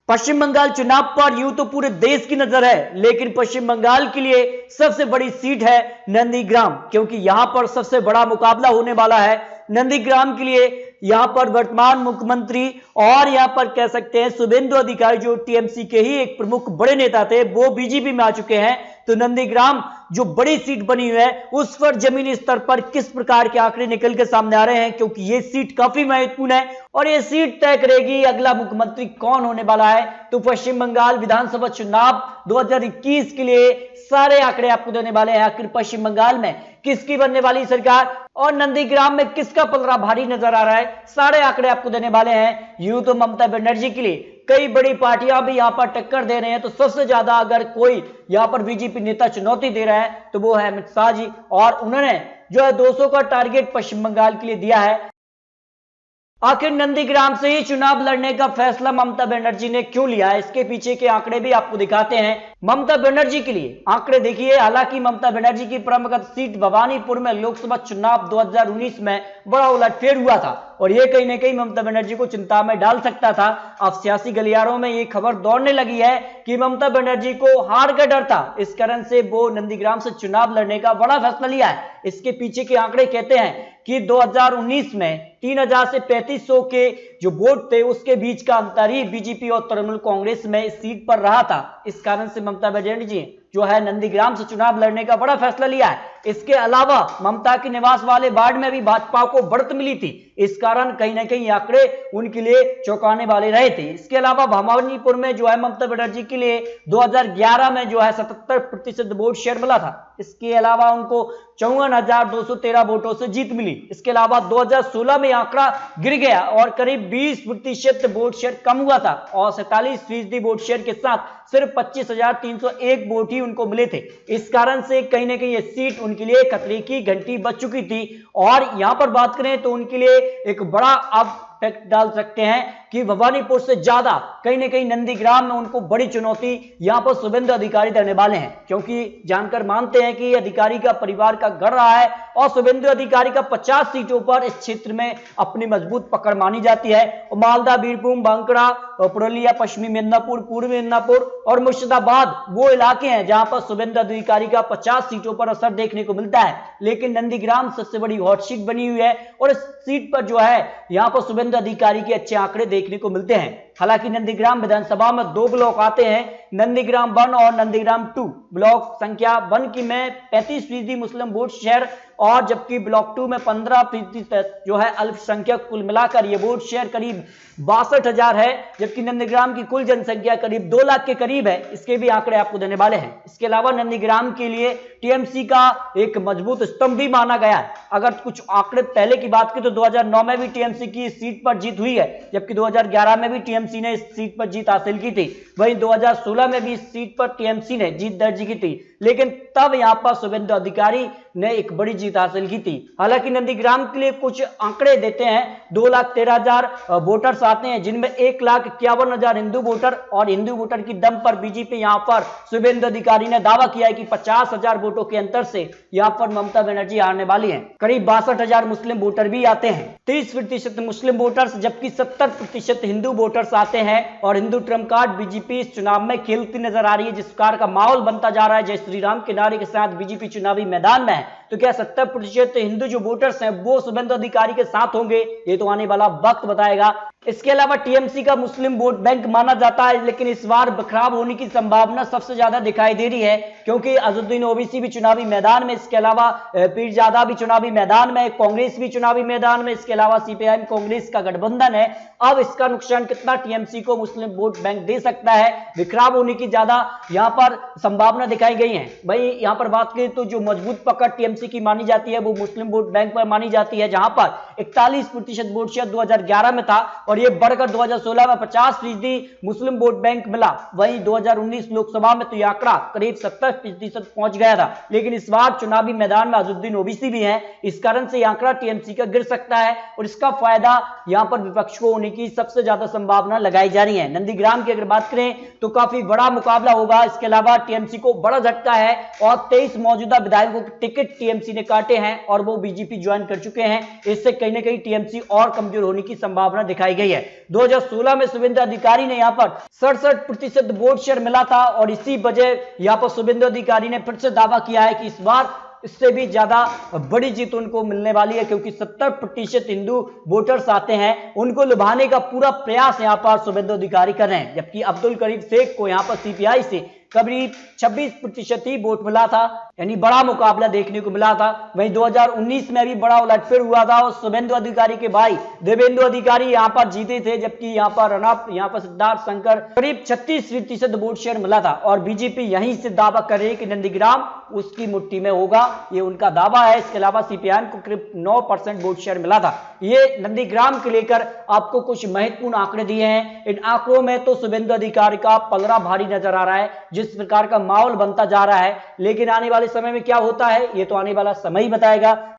पश्चिम बंगाल चुनाव पर यूं तो पूरे देश की नजर है, लेकिन पश्चिम बंगाल के लिए सबसे बड़ी सीट है नंदीग्राम, क्योंकि यहां पर सबसे बड़ा मुकाबला होने वाला है। नंदीग्राम के लिए यहां पर वर्तमान मुख्यमंत्री और यहां पर कह सकते हैं शुभेंदु अधिकारी, जो टीएमसी के ही एक प्रमुख बड़े नेता थे, वो बीजेपी में आ चुके हैं। तो नंदीग्राम जो बड़ी सीट बनी हुई है, उस पर जमीनी स्तर पर किस प्रकार के आंकड़े निकल के सामने आ रहे हैं, क्योंकि ये सीट काफी महत्वपूर्ण है और ये सीट तय करेगी अगला मुख्यमंत्री कौन होने वाला है। तो पश्चिम बंगाल विधानसभा चुनाव 2021 के लिए सारे आंकड़े आपको देने वाले हैं। आखिर पश्चिम बंगाल में किसकी बनने वाली सरकार और नंदीग्राम में किसका पलड़ा भारी नजर आ रहा है, सारे आंकड़े आपको देने वाले हैं। यूं तो ममता बनर्जी के लिए कई बड़ी पार्टियां भी यहां पर टक्कर दे रहे हैं, तो सबसे ज्यादा अगर कोई यहां पर बीजेपी नेता चुनौती दे रहा है तो वो है अमित शाह जी, और उन्होंने जो है 200 का टारगेट पश्चिम बंगाल के लिए दिया है। आखिर नंदीग्राम से ही चुनाव लड़ने का फैसला ममता बनर्जी ने क्यों लिया है, इसके पीछे के आंकड़े भी आपको दिखाते हैं। ममता बनर्जी के लिए आंकड़े देखिए। हालांकि ममता बनर्जी की परंपरागत सीट भवानीपुर में लोकसभा चुनाव 2019 में बड़ा उलटफेर हुआ था और यह कहीं ना कहीं ममता बनर्जी को चिंता में डाल सकता था। अब सियासी गलियारों में यह खबर दौड़ने लगी है कि ममता बनर्जी को हार का डर था, इस कारण से वो नंदीग्राम से चुनाव लड़ने का बड़ा फैसला लिया है। इसके पीछे के आंकड़े कहते हैं कि 2019 में 3000 से 3500 के जो वोट थे, उसके बीच का अंतर ही बीजेपी और तृणमूल कांग्रेस में इस सीट पर रहा था। इस कारण से ममता बनर्जी जो है नंदीग्राम से चुनाव लड़ने का बड़ा फैसला लिया है। इसके अलावा ममता के निवास वाले वार्ड में भी भाजपा को बढ़त मिली थी, इस कारण कहीं ना कहीं आंकड़े उनके लिए चौंकाने वाले रहे थे। इसके अलावा भवानीपुर में जो है ममता बनर्जी के लिए 2011 में जो है 77% वोट शेयर मिला था। इसके अलावा उनको 54,213 वोटों से जीत मिली। इसके अलावा 2016 में आंकड़ा गिर गया और करीब 20% वोट शेयर कम हुआ था और 47% वोट शेयर के साथ सिर्फ 25,301 वोट ही उनको मिले थे। इस कारण से कहीं ना कहीं ये सीट उनके लिए खतरे की घंटी बज चुकी थी। और यहां पर बात करें तो उनके लिए एक बड़ा अब फैक्ट डाल सकते हैं कि भवानीपुर से ज्यादा कहीं ना कहीं नंदीग्राम में उनको बड़ी चुनौती यहां पर शुभेंदु अधिकारी देने वाले हैं, क्योंकि जानकर मानते हैं कि अधिकारी का परिवार का घर रहा है और शुभेंदु अधिकारी का 50 सीटों पर इस क्षेत्र में अपनी मजबूत पकड़ मानी जाती है। मालदा, बीरभूम, बांकुड़ा, पुरुलिया, पश्चिमी मिदनापुर, पूर्वी मिदनापुर और मुर्शिदाबाद वो इलाके हैं जहां पर शुभेंदु अधिकारी का 50 सीटों पर असर देखने को मिलता है। लेकिन नंदीग्राम सबसे बड़ी हॉट सीट बनी हुई है और इस सीट पर जो है यहां पर शुभेंदु अधिकारी के अच्छे आंकड़े देखने को मिलते हैं। हालांकि नंदीग्राम विधानसभा में 2 ब्लॉक आते हैं, नंदीग्राम 1 और नंदीग्राम 2। ब्लॉक संख्या 1 की में 35% मुस्लिम वोट शेयर और जबकि ब्लॉक 2 में 15% जो है अल्पसंख्यक। कुल मिलाकर ये वोट शेयर करीब 62,000 है, जबकि नंदीग्राम की कुल जनसंख्या करीब 2 लाख के करीब है। इसके भी आंकड़े आपको देने वाले हैं। इसके अलावा नंदीग्राम के लिए टीएमसी का एक मजबूत स्तंभ भी माना गया है। अगर कुछ आंकड़े पहले की बात की तो 2009 में भी टीएमसी की इस सीट पर जीत हुई है, जबकि 2011 में भी टीएमसी ने इस सीट पर जीत हासिल की थी। वहीं 2016 में भी इस सीट पर टीएमसी ने जीत दर्ज की थी, लेकिन तब यहां पर शुभेंदु अधिकारी ने एक बड़ी जीत हासिल की थी। हालांकि नंदीग्राम के लिए कुछ आंकड़े देते हैं। 2,13,000 वोटर्स आते हैं, जिनमें 1,51,000 हिंदू वोटर और हिंदू वोटर की दम पर बीजेपी यहां पर शुभेंदु अधिकारी ने दावा किया है कि 50,000 वोटों के अंतर से यहां पर ममता बनर्जी हारने वाली है। करीब 62,000 मुस्लिम वोटर भी आते हैं, 30% मुस्लिम वोटर्स जबकि 70% हिंदू वोटर्स आते हैं और हिंदू ट्रम्प कार्ड बीजेपी इस चुनाव में खेलती नजर आ रही है। जिस प्रकार का माहौल बनता जा रहा है, जय श्री राम के नारे के साथ बीजेपी चुनावी मैदान में है, तो क्या 70% हिंदू जो वोटर्स हैं वो शुभेंदु अधिकारी के साथ होंगे, ये तो आने वाला वक्त बताएगा। इसके अलावा टीएमसी का मुस्लिम वोट बैंक माना जाता है, लेकिन इस बार खराब होने की संभावना सबसे ज्यादा दिखाई दे रही है, क्योंकि अजहरुद्दीन ओवैसी भी चुनावी मैदान में, इसके अलावा पीरजादा भी चुनावी मैदान में, कांग्रेस भी चुनावी मैदान में, इसके अलावा सीपीआईएम कांग्रेस का गठबंधन है। अब इसका नुकसान कितना टीएमसी को मुस्लिम वोट बैंक दे सकता है, विखराब होने की ज्यादा यहां पर संभावना दिखाई गई है। भाई यहां पर बात करें तो जो मजबूत पकड़ टीएमसी की मानी जाती है वो मुस्लिम वोट बैंक पर मानी जाती है, जहां पर 41% वोट शेयर 2011 में था और यह बढ़कर 2016 में 50% मुस्लिम वोट बैंक मिला। वहीं 2019 लोकसभा में तो यह आंकड़ा करीब 70% पहुंच गया था। लेकिन इस बार चुनावी मैदान में अजहरुद्दीन ओवैसी भी है, इस कारण से यह आंकड़ा टीएमसी का गिर सकता है और इसका फायदा यहां पर विपक्ष को होने की सबसे ज्यादा संभावना लगाई जा रही है। नंदीग्राम की अगर बात करें तो काफी बड़ा मुकाबला होगा। इसके अलावा टीएमसी को बड़ा झटका है और 23 मौजूदा विधायकों के टिकट टीएमसी ने काटे हैं और वो बीजेपी ज्वाइन कर चुके हैं। इससे कहीं ना कहीं टीएमसी और कमजोर होने की संभावना दिखाई गई है। 2016 में शुभेंदु अधिकारी ने यहां पर 67% वोट शेयर मिला था और इसी वजह यहां पर शुभेंदु अधिकारी ने फिर से दावा किया है कि इस बार इससे भी ज्यादा बड़ी जीत उनको मिलने वाली है, क्योंकि 70% हिंदू वोटर्स आते हैं, उनको लुभाने का पूरा प्रयास यहां पर शुभेंदु अधिकारी कर रहे हैं। जबकि अब्दुल करीम शेख को यहां पर सीपीआई से करीब 26% ही वोट मिला था, यानी बड़ा मुकाबला देखने को मिला था। वहीं 2019 में भी बड़ा उलटफेर हुआ था और शुभेंदु अधिकारी के भाई देवेंदु अधिकारी यहां पर जीते थे, जबकि यहां पर रनअप यहां पर सिद्धार्थ शंकर करीब 36% वोट शेयर मिला था। और बीजेपी यहीं से दावा कर रही है कि नंदीग्राम उसकी मुट्ठी में होगा, ये उनका दावा है। इसके अलावा सीपीआई को करीब 9% वोट शेयर मिला था। ये नंदीग्राम के लेकर आपको कुछ महत्वपूर्ण आंकड़े दिए हैं। इन आंकड़ों में तो शुभेंदु अधिकारी का पलड़ा भारी नजर आ रहा है, जिस प्रकार का माहौल बनता जा रहा है। लेकिन आने वाले समय में क्या होता है ये तो आने वाला समय ही बताएगा।